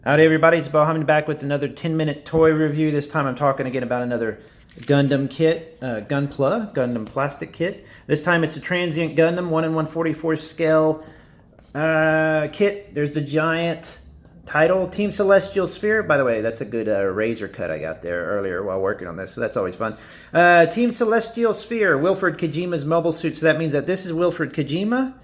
Howdy everybody, it's beau-hindman back with another 10-minute toy review. This time I'm talking again about another Gundam kit, Gundam plastic kit. This time it's a Transient Gundam 1 in 144 scale kit. There's the giant title, Team Celestial Sphere. By the way, that's a good razor cut I got there earlier while working on this, so that's always fun. Team Celestial Sphere, Wilfred Kojima's mobile suit. So that means that this is Wilfred Kojima,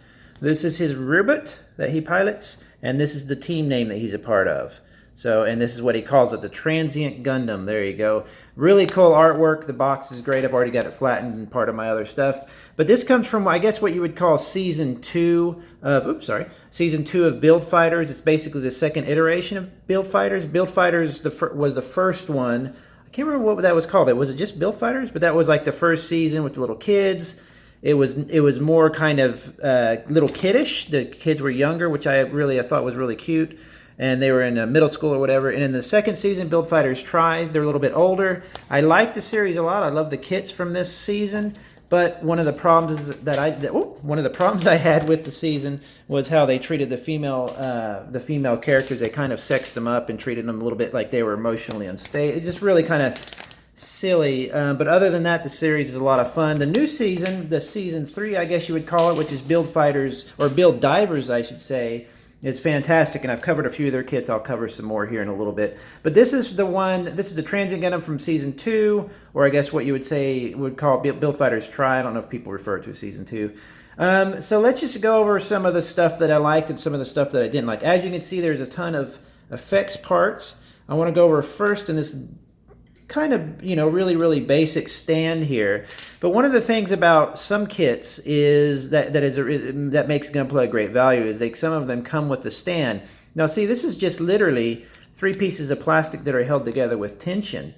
this is his robot that he pilots, and this is the team name that he's a part of. So, and this is what he calls it, the Transient Gundam. There you go. Really cool artwork. The box is great. I've already got it flattened in part of my other stuff. But this comes from, I guess, what you would call season 2 of, season 2 of Build Fighters. It's basically the second iteration of Build Fighters. Build Fighters was the first one. I can't remember what that was called. Was it just Build Fighters? But that was like the first season with the little kids. It was more kind of little kiddish. The kids were younger, which I thought was really cute. And they were in middle school or whatever. And in the second season, Build Fighters tried. They're a little bit older. I like the series a lot. I love the kits from this season. But one of the problems I had with the season was how they treated the female characters. They kind of sexed them up and treated them a little bit like they were emotionally unstable. It's just really kind of silly. But other than that, the series is a lot of fun. The new season, the season 3, I guess you would call it, which is Build Fighters, or Build Divers, I should say, is fantastic, and I've covered a few of their kits. I'll cover some more here in a little bit. But this is the Transient Gundam from Season 2, or I guess what you would call Build Fighters Try. I don't know if people refer to Season 2. So let's just go over some of the stuff that I liked and some of the stuff that I didn't like. As you can see, there's a ton of effects parts. I want to go over first in this kind of, really basic stand here. But one of the things about some kits is that makes Gunpla a great value is some of them come with the stand. Now see, this is just literally 3 pieces of plastic that are held together with tension.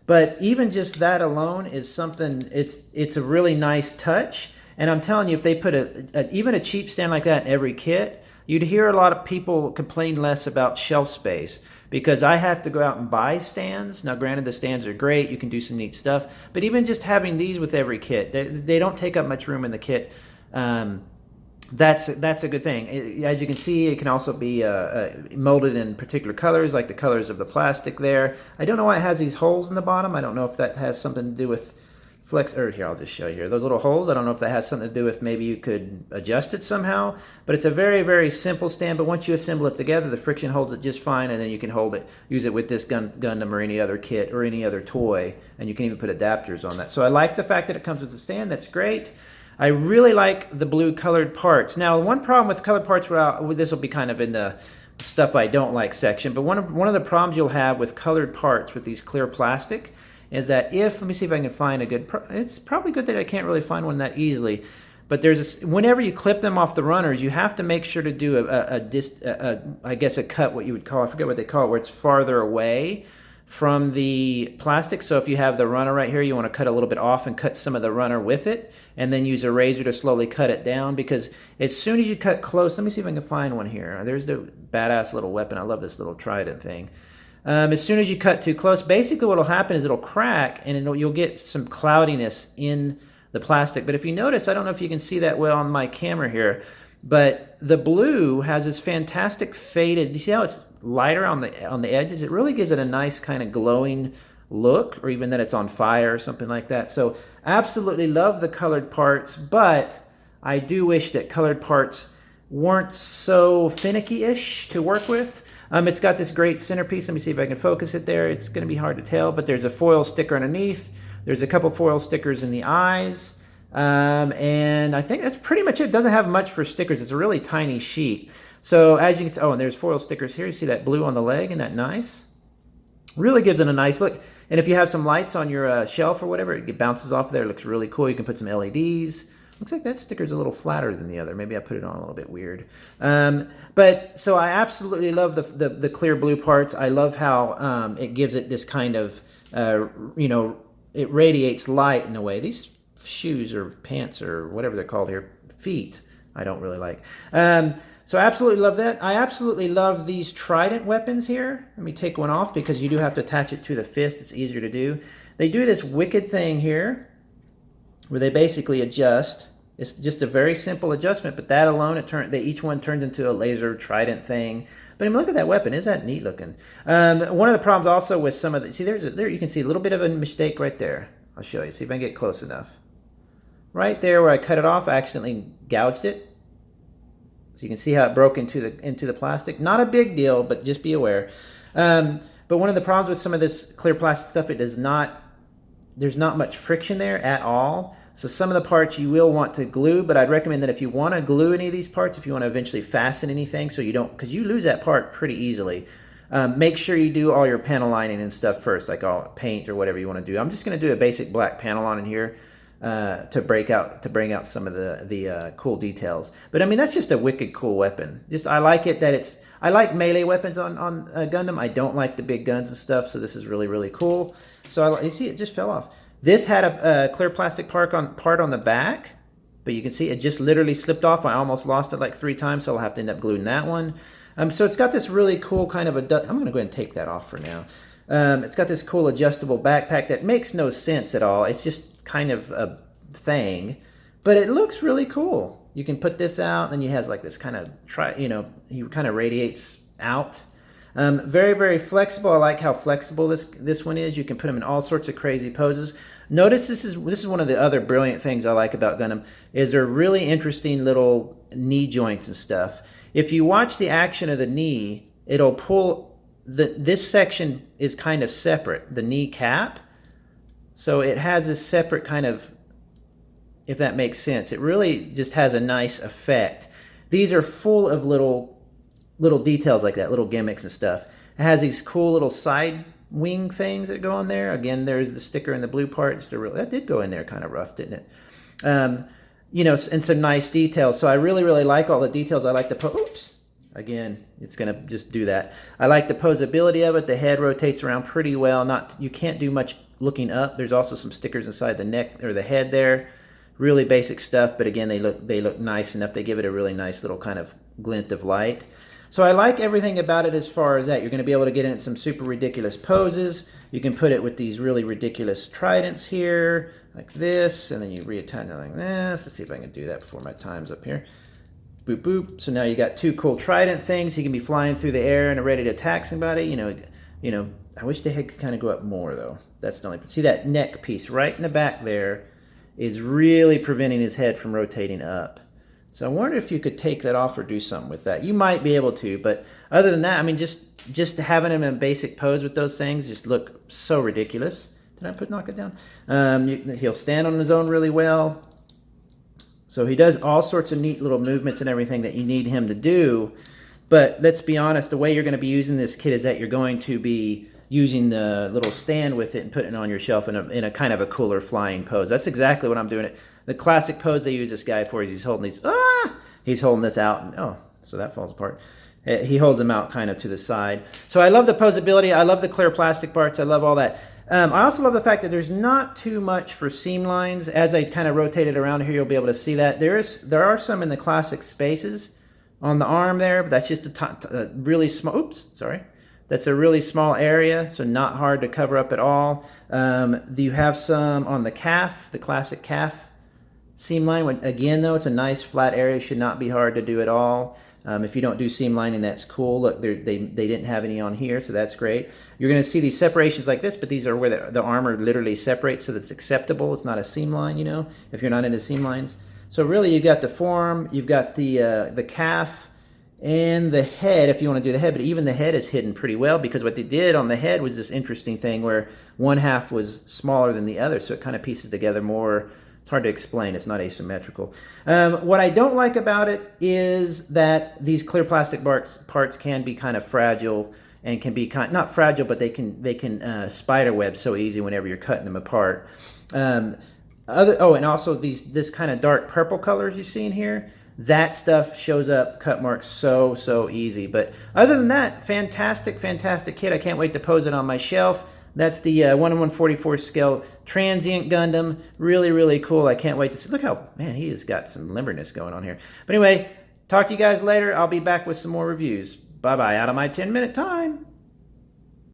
But even just that alone is something, it's a really nice touch. And I'm telling you, if they put even a cheap stand like that in every kit, you'd hear a lot of people complain less about shelf space. Because I have to go out and buy stands. Now, granted, the stands are great. You can do some neat stuff. But even just having these with every kit, they don't take up much room in the kit. That's a good thing. As you can see, it can also be molded in particular colors, like the colors of the plastic there. I don't know why it has these holes in the bottom. I don't know if that has something to do with flex, or here, I'll just show you here. Those little holes, I don't know if that has something to do with maybe you could adjust it somehow, but it's a very, very simple stand, but once you assemble it together, the friction holds it just fine, and then you can use it with this Gundam or any other kit or any other toy, and you can even put adapters on that. So I like the fact that it comes with a stand. That's great. I really like the blue colored parts. Now, one problem with colored parts, this will be kind of in the stuff I don't like section, but one of the problems you'll have with colored parts with these clear plastic is that let me see if I can find a good, it's probably good that I can't really find one that easily, but whenever you clip them off the runners, you have to make sure to do I guess a cut, what you would call, I forget what they call it, where it's farther away from the plastic. So if you have the runner right here, you want to cut a little bit off and cut some of the runner with it, and then use a razor to slowly cut it down, because as soon as you cut close, let me see if I can find one here. There's the badass little weapon. I love this little trident thing. As soon as you cut too close, basically what will happen is it'll crack, and you'll get some cloudiness in the plastic. But if you notice, I don't know if you can see that well on my camera here, but the blue has this fantastic faded, you see how it's lighter on the edges? It really gives it a nice kind of glowing look, or even that it's on fire or something like that. So absolutely love the colored parts, but I do wish that colored parts weren't so finicky-ish to work with. It's got this great centerpiece. Let me see if I can focus it there. It's going to be hard to tell, but there's a foil sticker underneath. There's a couple foil stickers in the eyes. And I think that's pretty much it. It doesn't have much for stickers. It's a really tiny sheet. So as you can see, and there's foil stickers here. You see that blue on the leg? Isn't that nice? Really gives it a nice look. And if you have some lights on your shelf or whatever, it bounces off there. It looks really cool. You can put some LEDs. Looks like that sticker's a little flatter than the other. Maybe I put it on a little bit weird. But so I absolutely love the clear blue parts. I love how it gives it this kind of, it radiates light in a way. These shoes or pants or whatever they're called here, feet, I don't really like. So I absolutely love that. I absolutely love these Trident weapons here. Let me take one off because you do have to attach it to the fist. It's easier to do. They do this wicked thing here where they basically adjust It's just a very simple adjustment, but that alone, each one turns into a laser trident thing. But I mean, look at that weapon. Isn't that neat looking? One of the problems also with some of the, see, there you can see a little bit of a mistake right there. I'll show you. See if I can get close enough. Right there where I cut it off, I accidentally gouged it. So you can see how it broke into the plastic. Not a big deal, but just be aware. But one of the problems with some of this clear plastic stuff, there's not much friction there at all. So some of the parts you will want to glue, but I'd recommend that if you want to glue any of these parts, if you want to eventually fasten anything, so you don't, because you lose that part pretty easily. Make sure you do all your panel lining and stuff first, like all paint or whatever you want to do. I'm just going to do a basic black panel on in here to bring out some of the cool details. But I mean, that's just a wicked cool weapon. I like it that I like melee weapons on Gundam. I don't like the big guns and stuff, so this is really, really cool. So you see, it just fell off. This had a clear plastic part on the back, but you can see it just literally slipped off. I almost lost it like 3 times, so I'll have to end up gluing that one. So it's got this really cool kind of I'm going to go ahead and take that off for now. It's got this cool adjustable backpack that makes no sense at all. It's just kind of a thing, but it looks really cool. You can put this out, and he has like this kind of he kind of radiates out. Very, very flexible. I like how flexible this one is. You can put them in all sorts of crazy poses. Notice this is one of the other brilliant things I like about Gundam is they're really interesting little knee joints and stuff. If you watch the action of the knee, it'll pull this section is kind of separate, the knee cap. So it has this separate kind of, if that makes sense. It really just has a nice effect. These are full of little details like that, little gimmicks and stuff. It has these cool little side wing things that go on there. Again, there's the sticker in the blue part. That did go in there kind of rough, didn't it? And some nice details. So I really, really like all the details. I like the oops. Again, it's gonna just do that. I like the posability of it. The head rotates around pretty well. You can't do much looking up. There's also some stickers inside the neck or the head there. Really basic stuff, but again, they look nice enough. They give it a really nice little kind of glint of light. So I like everything about it as far as that. You're going to be able to get in some super ridiculous poses. You can put it with these really ridiculous tridents here, like this, and then you reattach it like this. Let's see if I can do that before my time's up here. Boop, boop. So now you got 2 cool trident things. He can be flying through the air and ready to attack somebody. You know. I wish the head could kind of go up more, though. That's the only. See that neck piece right in the back there is really preventing his head from rotating up. So I wonder if you could take that off or do something with that. You might be able to, but other than that, I mean, just having him in a basic pose with those things just look so ridiculous. Did I knock it down? He'll stand on his own really well. So he does all sorts of neat little movements and everything that you need him to do. But let's be honest, the way you're going to be using this kit is that you're going to be using the little stand with it and putting it on your shelf in a kind of a cooler flying pose. That's exactly what I'm doing it. The classic pose they use this guy for is he's holding this out, and so that falls apart. He holds them out kind of to the side. So I love the posability. I love the clear plastic parts. I love all that. I also love the fact that there's not too much for seam lines. As I kind of rotate it around here, you'll be able to see that. There are some in the classic spaces on the arm there, but that's just a really small, oops, sorry. That's a really small area, so not hard to cover up at all. You have some on the calf, the classic calf seam line. Again, though, it's a nice flat area. Should not be hard to do at all. If you don't do seam lining, that's cool. Look, they didn't have any on here, so that's great. You're going to see these separations like this, but these are where the armor literally separates, so that's acceptable. It's not a seam line, if you're not into seam lines. So really, you've got the forearm, you've got the calf, and the head, if you want to do the head, but even the head is hidden pretty well because what they did on the head was this interesting thing where one half was smaller than the other, so it kind of pieces together more. It's hard to explain. It's not asymmetrical. What I don't like about it is that these clear plastic parts can be kind of fragile and can be not fragile, but they can spider web so easy whenever you're cutting them apart. And also this kind of dark purple colors you see in here. That stuff shows up cut marks so easy. But other than that, fantastic kit. I can't wait to pose it on my shelf. That's the 1/144 scale Transient Gundam. Really cool. I can't wait to see. Look how, man, he has got some limberness going on here. But anyway, talk to you guys later. I'll be back with some more reviews. Bye-bye. Out of my 10-minute time.